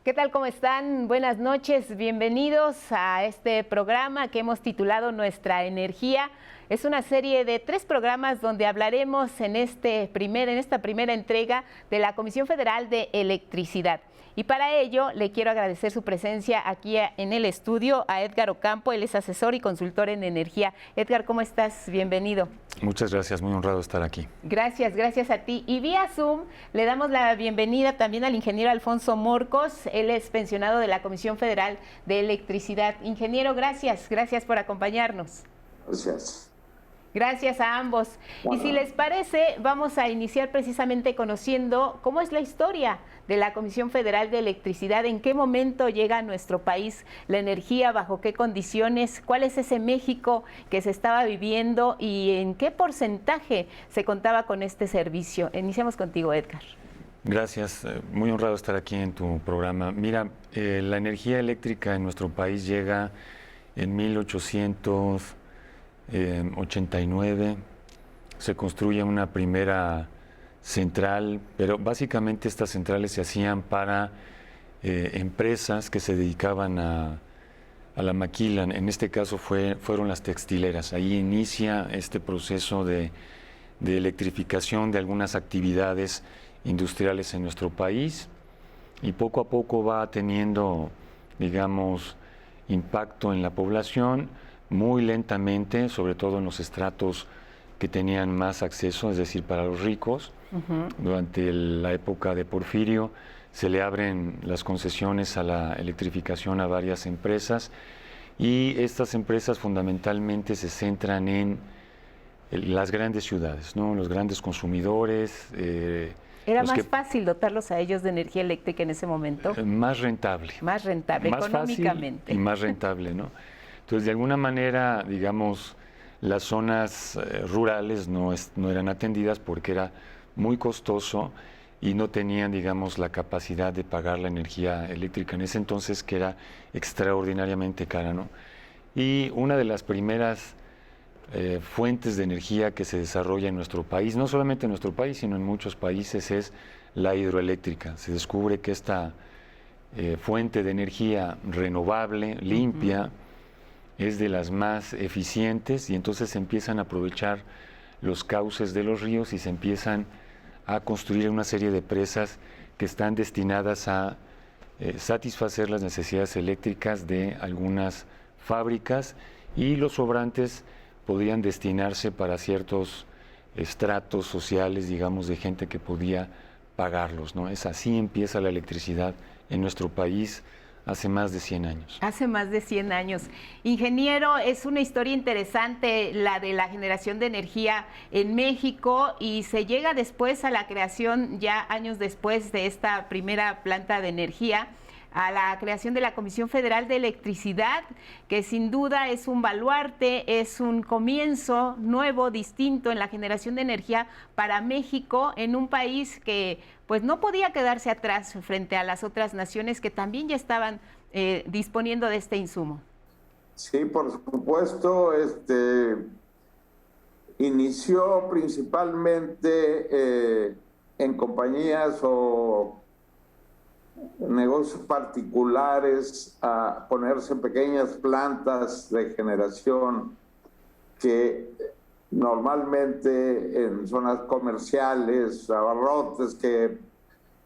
¿Qué tal? ¿Cómo están? Buenas noches, bienvenidos a este programa que hemos titulado Nuestra Energía. Es una serie de 3 programas donde hablaremos en esta primera entrega de la Comisión Federal de Electricidad. Y para ello le quiero agradecer su presencia aquí en el estudio a Edgar Ocampo. Él es asesor y consultor en energía. Edgar, ¿cómo estás? Bienvenido. Muchas gracias, muy honrado estar aquí. Gracias a ti. Y vía Zoom le damos la bienvenida también al ingeniero Alfonso Morcos. Él es pensionado de la Comisión Federal de Electricidad. Ingeniero, gracias por acompañarnos. Gracias. Gracias a ambos. Bueno. Y si les parece, vamos a iniciar precisamente conociendo cómo es la historia de la Comisión Federal de Electricidad, en qué momento llega a nuestro país la energía, bajo qué condiciones, cuál es ese México que se estaba viviendo y en qué porcentaje se contaba con este servicio. Iniciamos contigo, Edgar. Gracias, muy honrado estar aquí en tu programa. Mira, la energía eléctrica en nuestro país llega en 1889, se construye una primera central, pero básicamente estas centrales se hacían para empresas que se dedicaban a la maquila. En este caso fueron las textileras. Ahí inicia este proceso de electrificación de algunas actividades industriales en nuestro país y poco a poco va teniendo, digamos, impacto en la población, muy lentamente, sobre todo en los estratos que tenían más acceso, es decir, para los ricos. Durante la época de Porfirio se le abren las concesiones a la electrificación a varias empresas y estas empresas fundamentalmente se centran en las grandes ciudades, ¿no? Los grandes consumidores. ¿Era más fácil dotarlos a ellos de energía eléctrica en ese momento? Más rentable. Más rentable, más económicamente. Fácil y más rentable, ¿no? Entonces, de alguna manera, digamos, las zonas rurales no eran atendidas porque era muy costoso y no tenían, digamos, la capacidad de pagar la energía eléctrica en ese entonces, que era extraordinariamente cara, ¿no? Y una de las primeras fuentes de energía que se desarrolla en nuestro país, no solamente en nuestro país, sino en muchos países, es la hidroeléctrica. Se descubre que esta fuente de energía renovable, limpia, es de las más eficientes y entonces se empiezan a aprovechar los cauces de los ríos y se empiezan a construir una serie de presas que están destinadas a satisfacer las necesidades eléctricas de algunas fábricas y los sobrantes podían destinarse para ciertos estratos sociales, digamos, de gente que podía pagarlos, ¿no? Es así empieza la electricidad en nuestro país hace más de 100 años. Hace más de 100 años. Ingeniero, es una historia interesante la de la generación de energía en México y se llega después a la creación, ya años después de esta primera planta de energía, a la creación de la Comisión Federal de Electricidad, que sin duda es un baluarte, es un comienzo nuevo, distinto en la generación de energía para México, en un país que pues no podía quedarse atrás frente a las otras naciones que también ya estaban disponiendo de este insumo. Sí, por supuesto, inició principalmente en compañías o negocios particulares a ponerse pequeñas plantas de generación que normalmente en zonas comerciales, abarrotes que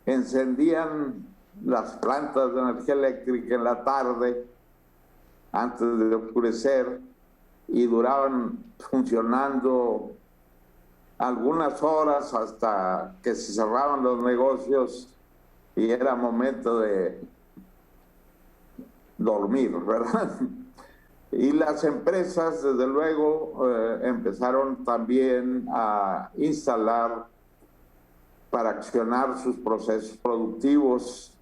encendían las plantas de energía eléctrica en la tarde antes de oscurecer y duraban funcionando algunas horas hasta que se cerraban los negocios y era momento de dormir, ¿verdad? Y las empresas, desde luego, empezaron también a instalar para accionar sus procesos productivos.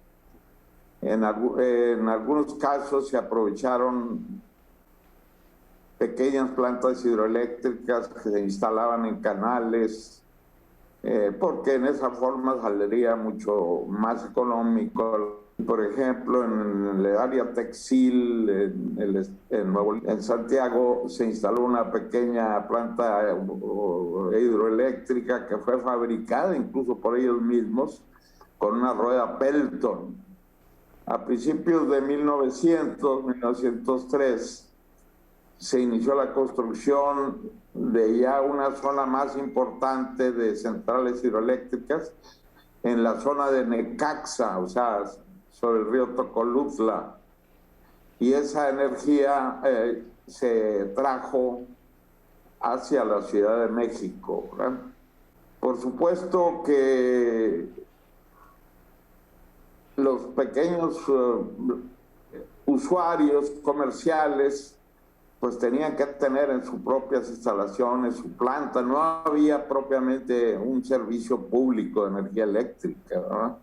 En algunos casos se aprovecharon pequeñas plantas hidroeléctricas que se instalaban en canales, porque en esa forma saldría mucho más económico. Por ejemplo, en el área textil, en Santiago, se instaló una pequeña planta hidroeléctrica que fue fabricada incluso por ellos mismos con una rueda Pelton. A principios de 1903, se inició la construcción de ya una zona más importante de centrales hidroeléctricas en la zona de Necaxa, o sea, sobre el río Tocolutla. Y esa energía se trajo hacia la Ciudad de México, ¿verdad? Por supuesto que los pequeños usuarios comerciales pues tenían que tener en sus propias instalaciones su planta. No había propiamente un servicio público de energía eléctrica, ¿verdad?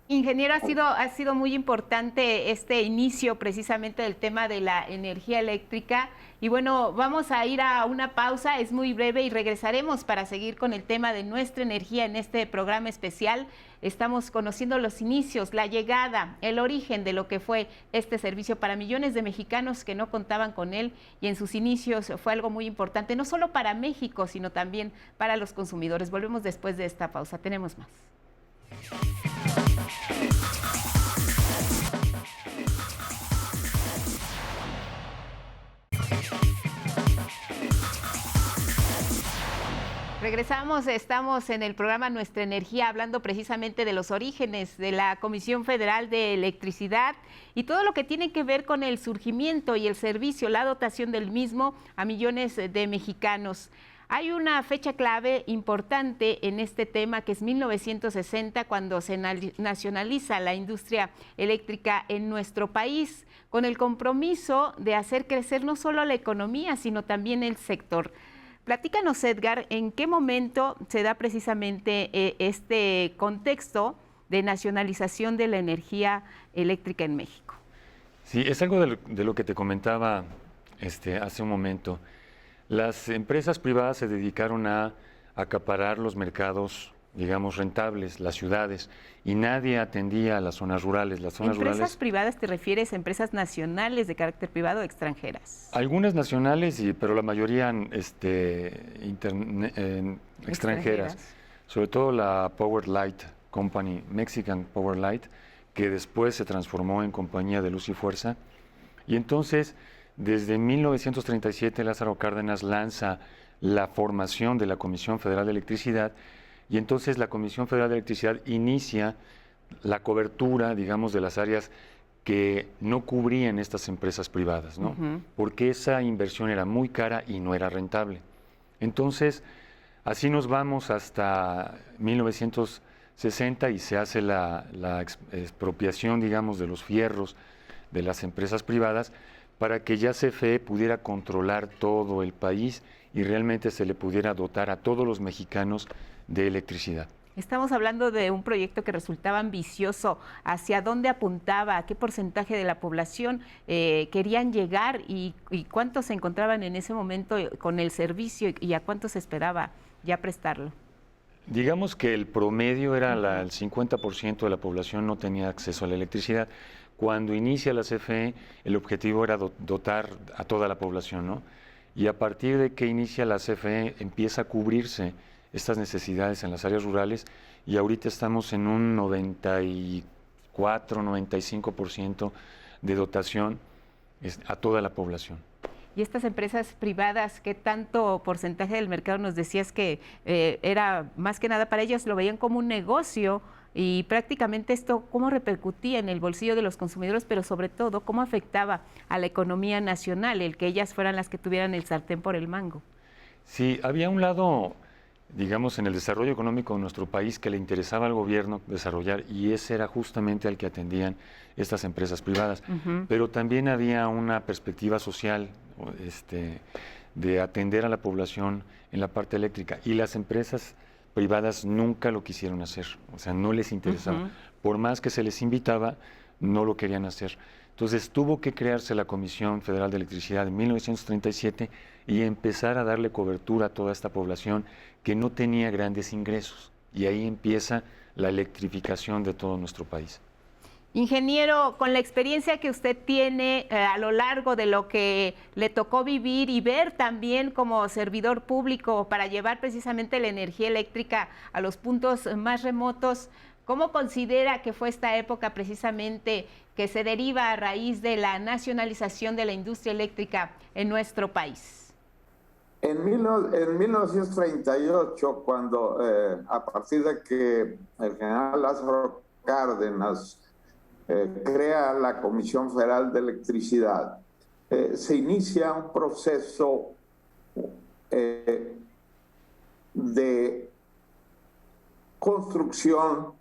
Ingeniero, ha sido muy importante este inicio precisamente del tema de la energía eléctrica. Y bueno, vamos a ir a una pausa, es muy breve y regresaremos para seguir con el tema de nuestra energía en este programa especial. Estamos conociendo los inicios, la llegada, el origen de lo que fue este servicio para millones de mexicanos que no contaban con él, y en sus inicios fue algo muy importante, no solo para México, sino también para los consumidores. Volvemos después de esta pausa, tenemos más. Regresamos, estamos en el programa Nuestra Energía hablando precisamente de los orígenes de la Comisión Federal de Electricidad y todo lo que tiene que ver con el surgimiento y el servicio, la dotación del mismo a millones de mexicanos. Hay una fecha clave importante en este tema, que es 1960, cuando se nacionaliza la industria eléctrica en nuestro país, con el compromiso de hacer crecer no solo la economía, sino también el sector. Platícanos, Edgar, ¿en qué momento se da precisamente este contexto de nacionalización de la energía eléctrica en México? Sí, es algo de lo que te comentaba hace un momento. Las empresas privadas se dedicaron a acaparar los mercados, digamos, rentables, las ciudades, y nadie atendía a las zonas rurales. Las zonas ¿Empresas rurales, privadas te refieres a empresas nacionales de carácter privado o extranjeras? algunas nacionales, pero la mayoría extranjeras. Sobre todo la Power Light Company, Mexican Power Light, que después se transformó en Compañía de Luz y Fuerza. Y entonces, desde 1937, Lázaro Cárdenas lanza la formación de la Comisión Federal de Electricidad, y entonces la Comisión Federal de Electricidad inicia la cobertura, digamos, de las áreas que no cubrían estas empresas privadas, ¿no? Porque esa inversión era muy cara y no era rentable. Entonces, así nos vamos hasta 1960 y se hace la expropiación, digamos, de los fierros de las empresas privadas, para que ya CFE pudiera controlar todo el país y realmente se le pudiera dotar a todos los mexicanos de electricidad. Estamos hablando de un proyecto que resultaba ambicioso. ¿Hacia dónde apuntaba? ¿A qué porcentaje de la población querían llegar? ¿Y cuántos se encontraban en ese momento con el servicio y a cuántos se esperaba ya prestarlo? Digamos que el promedio era el 50% de la población no tenía acceso a la electricidad. Cuando inicia la CFE, el objetivo era dotar a toda la población, ¿no? Y a partir de que inicia la CFE, empieza a cubrirse estas necesidades en las áreas rurales, y ahorita estamos en un 94, 95% de dotación a toda la población. Y estas empresas privadas, ¿qué tanto porcentaje del mercado nos decías que era más que nada para ellas? Lo veían como un negocio, y prácticamente esto, ¿cómo repercutía en el bolsillo de los consumidores, pero sobre todo, cómo afectaba a la economía nacional, el que ellas fueran las que tuvieran el sartén por el mango? Sí, había un lado, digamos, en el desarrollo económico de nuestro país que le interesaba al gobierno desarrollar, y ese era justamente al que atendían estas empresas privadas. Pero también había una perspectiva social, de atender a la población en la parte eléctrica, y las empresas privadas nunca lo quisieron hacer, o sea, no les interesaba. Por más que se les invitaba, no lo querían hacer. Entonces tuvo que crearse la Comisión Federal de Electricidad en 1937 y empezar a darle cobertura a toda esta población que no tenía grandes ingresos. Y ahí empieza la electrificación de todo nuestro país. Ingeniero, con la experiencia que usted tiene a lo largo de lo que le tocó vivir y ver también como servidor público para llevar precisamente la energía eléctrica a los puntos más remotos, ¿Cómo considera que fue esta época precisamente que se deriva a raíz de la nacionalización de la industria eléctrica en nuestro país? En 1938, cuando a partir de que el general Lázaro Cárdenas crea la Comisión Federal de Electricidad, se inicia un proceso de construcción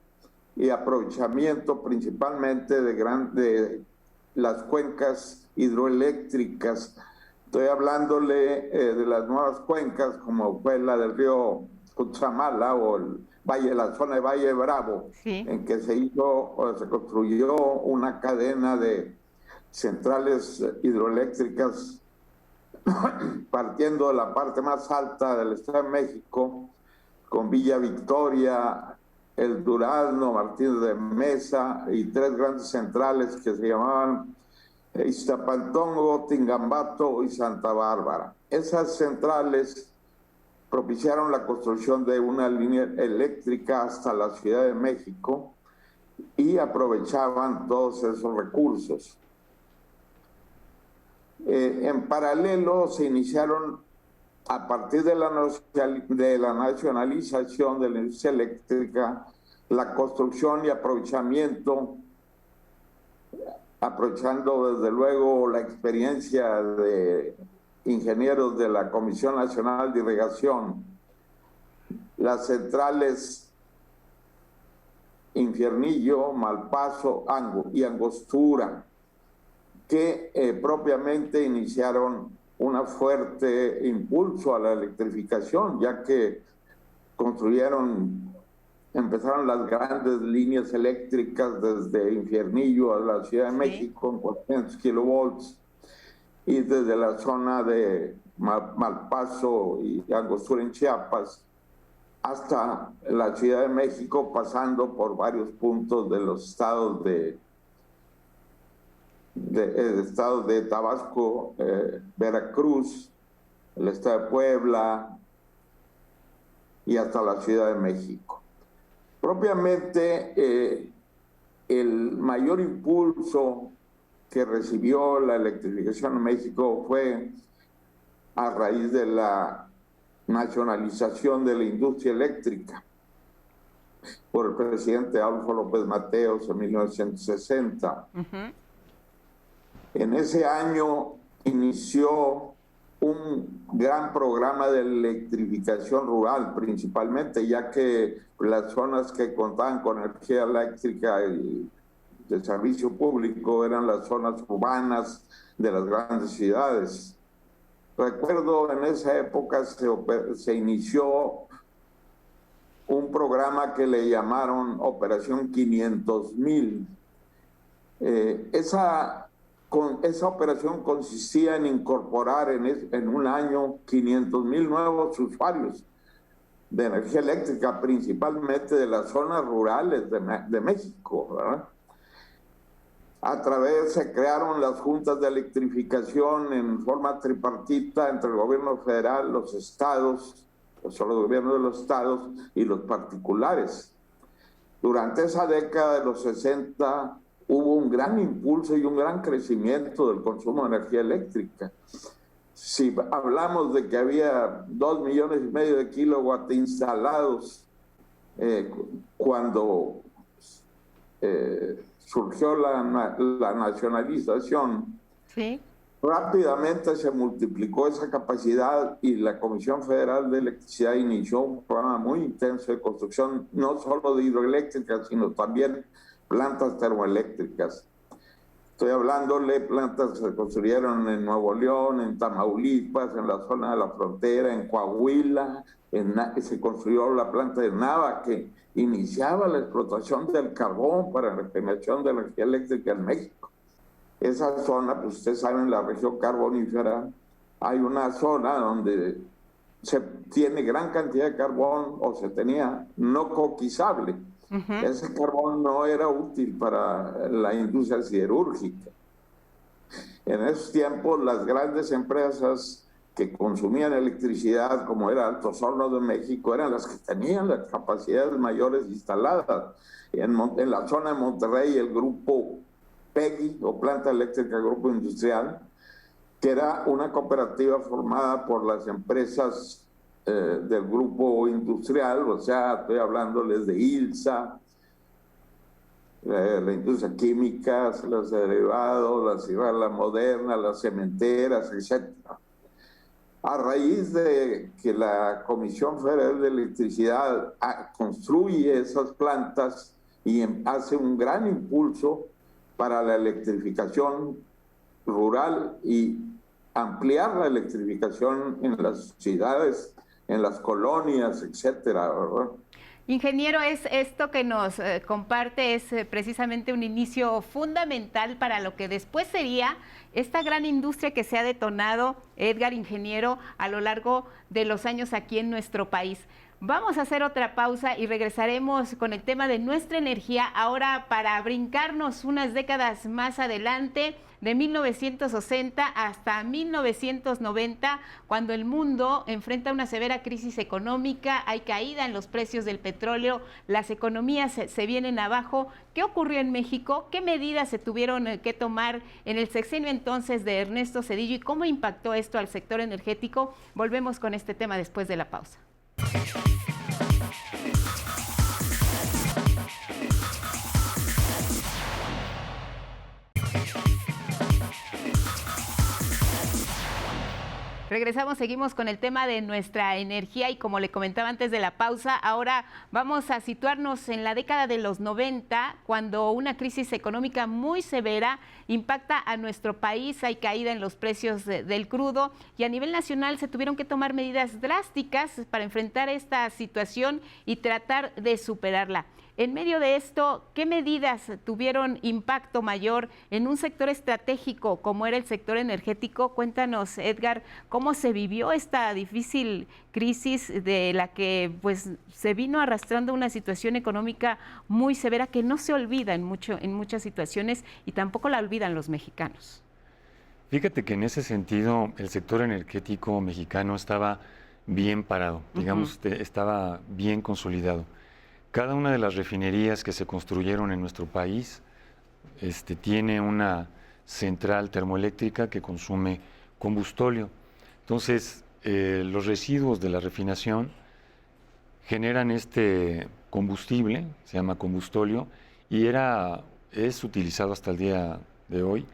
y aprovechamiento principalmente de las cuencas hidroeléctricas. Estoy hablándole de las nuevas cuencas, como fue la del río Cutzamala o la zona de Valle Bravo, sí, en que se construyó una cadena de centrales hidroeléctricas partiendo de la parte más alta del Estado de México, con Villa Victoria, El Durazno, Martínez de Mesa y 3 grandes centrales que se llamaban Iztapantongo, Tingambato y Santa Bárbara. Esas centrales propiciaron la construcción de una línea eléctrica hasta la Ciudad de México y aprovechaban todos esos recursos. En paralelo se iniciaron, a partir de la nacionalización de la industria eléctrica, la construcción y aprovechamiento, aprovechando desde luego la experiencia de ingenieros de la Comisión Nacional de Irrigación, las centrales Infiernillo, Malpaso y Angostura, que propiamente iniciaron un fuerte impulso a la electrificación, ya que empezaron las grandes líneas eléctricas desde Infiernillo a la Ciudad de México en 400 kilovolts, y desde la zona de Malpaso y Angostura en Chiapas hasta la Ciudad de México, pasando por varios puntos de los estados de Tabasco, Veracruz, el estado de Puebla y hasta la Ciudad de México. Propiamente, el mayor impulso que recibió la electrificación en México fue a raíz de la nacionalización de la industria eléctrica por el presidente Adolfo López Mateos en 1960. En ese año inició un gran programa de electrificación rural, principalmente, ya que las zonas que contaban con energía eléctrica y de servicio público eran las zonas urbanas de las grandes ciudades. Recuerdo en esa época se inició un programa que le llamaron Operación 500,000. Esa operación consistía en incorporar en un año 500,000 nuevos usuarios de energía eléctrica, principalmente de las zonas rurales de México, ¿verdad? Se crearon las juntas de electrificación en forma tripartita entre el gobierno federal, los estados, los gobiernos de los estados y los particulares. Durante esa década de los 60 hubo un gran impulso y un gran crecimiento del consumo de energía eléctrica. Si hablamos de que había 2,5 millones de kilowatts instalados cuando surgió la nacionalización, sí, rápidamente se multiplicó esa capacidad y la Comisión Federal de Electricidad inició un programa muy intenso de construcción, no solo de hidroeléctricas, sino también plantas termoeléctricas. Estoy hablándole plantas que se construyeron en Nuevo León, en Tamaulipas, en la zona de la frontera, en Coahuila, se construyó la planta de Nava, que iniciaba la explotación del carbón para la generación de energía eléctrica en México. Esa zona, pues ustedes saben, la región carbonífera, hay una zona donde se tiene gran cantidad de carbón, o se tenía no coquizable. Ese carbón no era útil para la industria siderúrgica. En esos tiempos, las grandes empresas que consumían electricidad, como era Altos Hornos de México, eran las que tenían las capacidades mayores instaladas. En la zona de Monterrey, el grupo PEGI, o Planta Eléctrica Grupo Industrial, que era una cooperativa formada por las empresas del grupo industrial, o sea, estoy hablándoles de ILSA, la industria química, los derivados, la ciudad moderna, las cementeras, etc. A raíz de que la Comisión Federal de Electricidad construye esas plantas y hace un gran impulso para la electrificación rural y ampliar la electrificación en las ciudades, en las colonias, etcétera, ¿verdad? Ingeniero, esto que nos comparte es precisamente un inicio fundamental para lo que después sería esta gran industria que se ha detonado, Edgar, ingeniero, a lo largo de los años aquí en nuestro país. Vamos a hacer otra pausa y regresaremos con el tema de nuestra energía, ahora para brincarnos unas décadas más adelante, de 1960 hasta 1990, cuando el mundo enfrenta una severa crisis económica, hay caída en los precios del petróleo, las economías se vienen abajo. ¿Qué ocurrió en México? ¿Qué medidas se tuvieron que tomar en el sexenio entonces de Ernesto Zedillo y cómo impactó esto al sector energético? Volvemos con este tema después de la pausa. Regresamos, seguimos con el tema de nuestra energía y como le comentaba antes de la pausa, ahora vamos a situarnos en la década de los 90, cuando una crisis económica muy severa impacta a nuestro país, hay caída en los precios del crudo y a nivel nacional se tuvieron que tomar medidas drásticas para enfrentar esta situación y tratar de superarla. En medio de esto, ¿qué medidas tuvieron impacto mayor en un sector estratégico como era el sector energético? Cuéntanos, Edgar, ¿cómo se vivió esta difícil crisis de la que pues se vino arrastrando una situación económica muy severa que no se olvida en muchas situaciones y tampoco la olvidan los mexicanos? Fíjate que en ese sentido el sector energético mexicano estaba bien parado, digamos, estaba bien consolidado. Cada una de las refinerías que se construyeron en nuestro país tiene una central termoeléctrica que consume combustóleo. Entonces, los residuos de la refinación generan este combustible, se llama combustóleo, y es utilizado hasta el día de hoy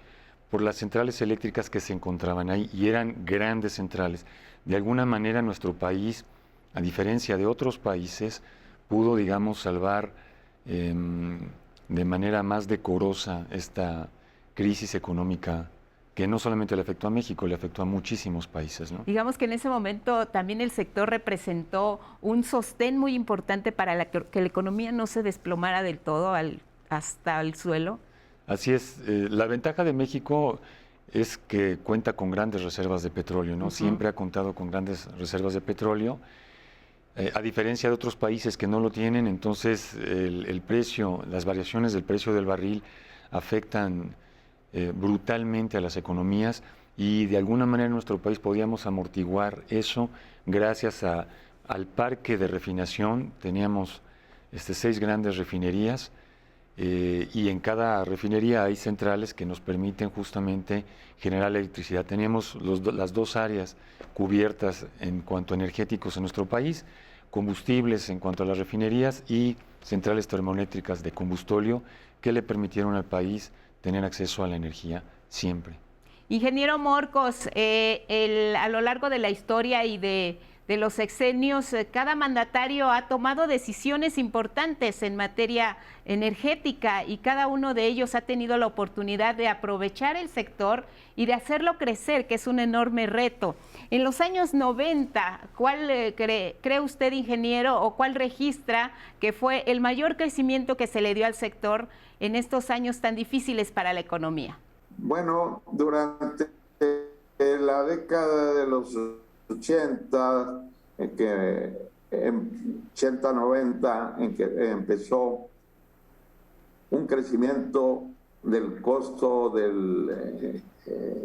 por las centrales eléctricas que se encontraban ahí, y eran grandes centrales. De alguna manera nuestro país, a diferencia de otros países, pudo, digamos, salvar de manera más decorosa esta crisis económica que no solamente le afectó a México, le afectó a muchísimos países, ¿no? Digamos que en ese momento también el sector representó un sostén muy importante para que la economía no se desplomara del todo hasta el suelo. Así es. La ventaja de México es que cuenta con grandes reservas de petróleo, ¿no? Siempre ha contado con grandes reservas de petróleo. A diferencia de otros países que no lo tienen, entonces el precio, las variaciones del precio del barril afectan brutalmente a las economías y de alguna manera en nuestro país podíamos amortiguar eso gracias al parque de refinación. Teníamos 6 grandes refinerías y en cada refinería hay centrales que nos permiten justamente generar electricidad. Teníamos las 2 áreas cubiertas en cuanto a energéticos en nuestro país, combustibles en cuanto a las refinerías y centrales termoeléctricas de combustóleo que le permitieron al país tener acceso a la energía siempre. Ingeniero Morcos, a lo largo de la historia y de los sexenios, cada mandatario ha tomado decisiones importantes en materia energética y cada uno de ellos ha tenido la oportunidad de aprovechar el sector y de hacerlo crecer, que es un enorme reto. En los años 90, ¿cuál cree usted, ingeniero, o cuál registra que fue el mayor crecimiento que se le dio al sector en estos años tan difíciles para la economía? Bueno, durante la década de los 80, 80-90, en que empezó un crecimiento del costo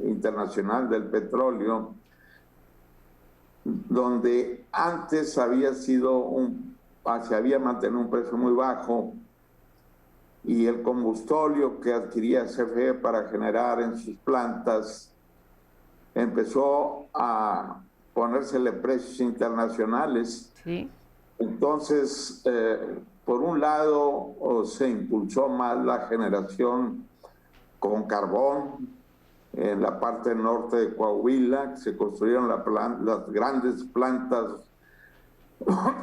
internacional del petróleo donde antes había sido se había mantenido un precio muy bajo, y el combustóleo que adquiría CFE para generar en sus plantas empezó a ponérsele precios internacionales. Sí. Entonces, por un lado, se impulsó más la generación con carbón en la parte norte de Coahuila. Se construyeron las grandes plantas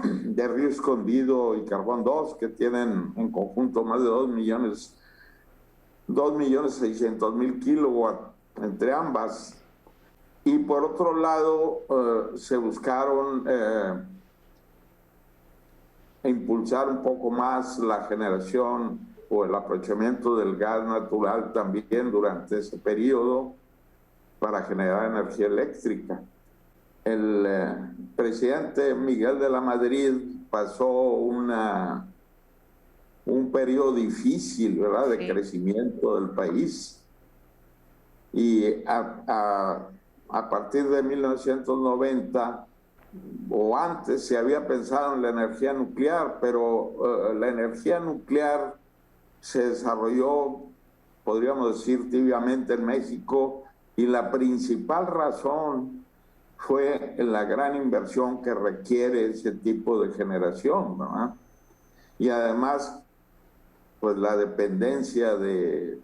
de Río Escondido y Carbón 2, que tienen en conjunto más de 2.600.000 kilowatts entre ambas. Y por otro lado, se buscaron impulsar un poco más la generación o el aprovechamiento del gas natural también durante ese periodo para generar energía eléctrica. El presidente Miguel de la Madrid pasó un periodo difícil, ¿verdad?, de crecimiento del país. Y a partir de 1990 o antes se había pensado en la energía nuclear, pero la energía nuclear se desarrolló, podríamos decir, tibiamente en México, y la principal razón fue la gran inversión que requiere ese tipo de generación, ¿verdad? Y además, pues la dependencia del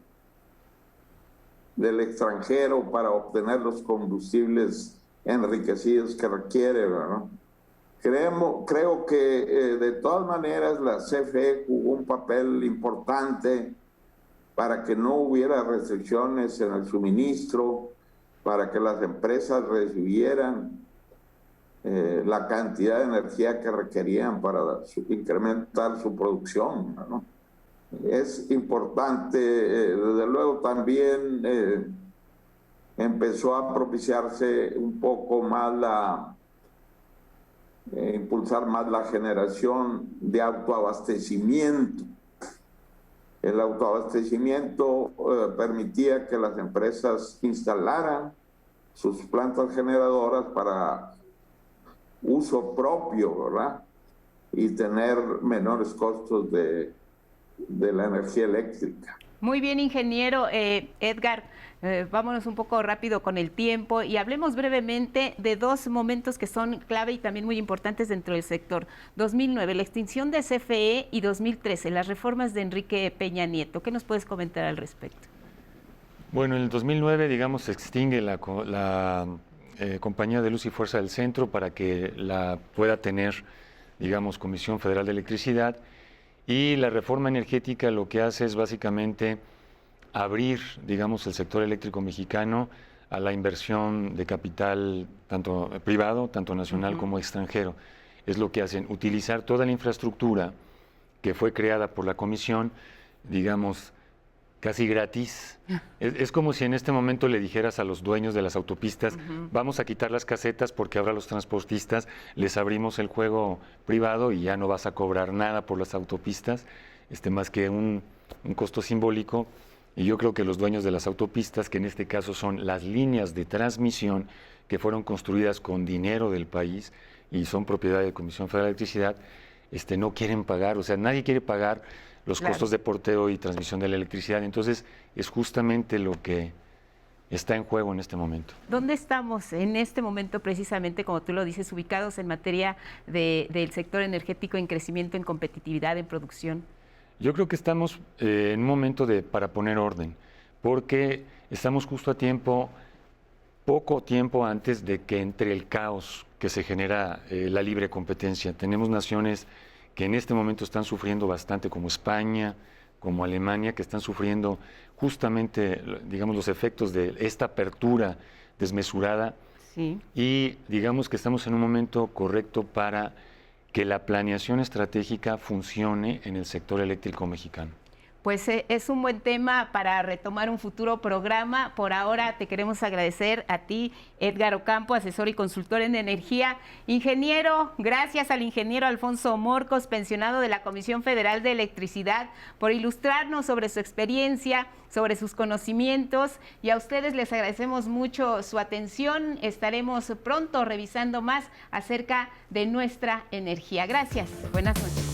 extranjero para obtener los combustibles enriquecidos que requiere, ¿verdad? Creo que de todas maneras la CFE jugó un papel importante para que no hubiera restricciones en el suministro, para que las empresas recibieran la cantidad de energía que requerían para incrementar su producción, ¿no? Es importante, desde luego también empezó a propiciarse un poco más impulsar más la generación de autoabastecimiento. El autoabastecimiento permitía que las empresas instalaran sus plantas generadoras para uso propio, ¿verdad? Y tener menores costos de la energía eléctrica. Muy bien, ingeniero. Edgar, vámonos un poco rápido con el tiempo y hablemos brevemente de dos momentos que son clave y también muy importantes dentro del sector. 2009, la extinción de CFE, y 2013, las reformas de Enrique Peña Nieto. ¿Qué nos puedes comentar al respecto? Bueno, en el 2009, digamos, se extingue la Compañía de Luz y Fuerza del Centro para que la pueda tener, digamos, Comisión Federal de Electricidad. Y la reforma energética lo que hace es básicamente abrir, digamos, el sector eléctrico mexicano a la inversión de capital tanto privado, tanto nacional como extranjero. Es lo que hacen, utilizar toda la infraestructura que fue creada por la comisión, digamos, casi gratis. Es como si en este momento le dijeras a los dueños de las autopistas, vamos a quitar las casetas porque ahora los transportistas les abrimos el juego privado y ya no vas a cobrar nada por las autopistas, más que un costo simbólico. Y yo creo que los dueños de las autopistas, que en este caso son las líneas de transmisión que fueron construidas con dinero del país y son propiedad de la Comisión Federal de Electricidad, no quieren pagar, o sea, nadie quiere pagar los costos de porteo y transmisión de la electricidad. Entonces, es justamente lo que está en juego en este momento. ¿Dónde estamos en este momento precisamente, como tú lo dices, ubicados en materia del sector energético en crecimiento, en competitividad, en producción? Yo creo que estamos en un momento para poner orden, porque estamos justo a tiempo, poco tiempo antes de que entre el caos que se genera la libre competencia. Tenemos naciones que en este momento están sufriendo bastante, como España, como Alemania, que están sufriendo justamente, digamos, los efectos de esta apertura desmesurada. Sí. Y digamos que estamos en un momento correcto para que la planeación estratégica funcione en el sector eléctrico mexicano. Pues es un buen tema para retomar un futuro programa. Por ahora te queremos agradecer a ti, Edgar Ocampo, asesor y consultor en energía. Ingeniero, gracias al ingeniero Alfonso Morcos, pensionado de la Comisión Federal de Electricidad, por ilustrarnos sobre su experiencia, sobre sus conocimientos, y a ustedes les agradecemos mucho su atención. Estaremos pronto revisando más acerca de nuestra energía. Gracias. Buenas noches.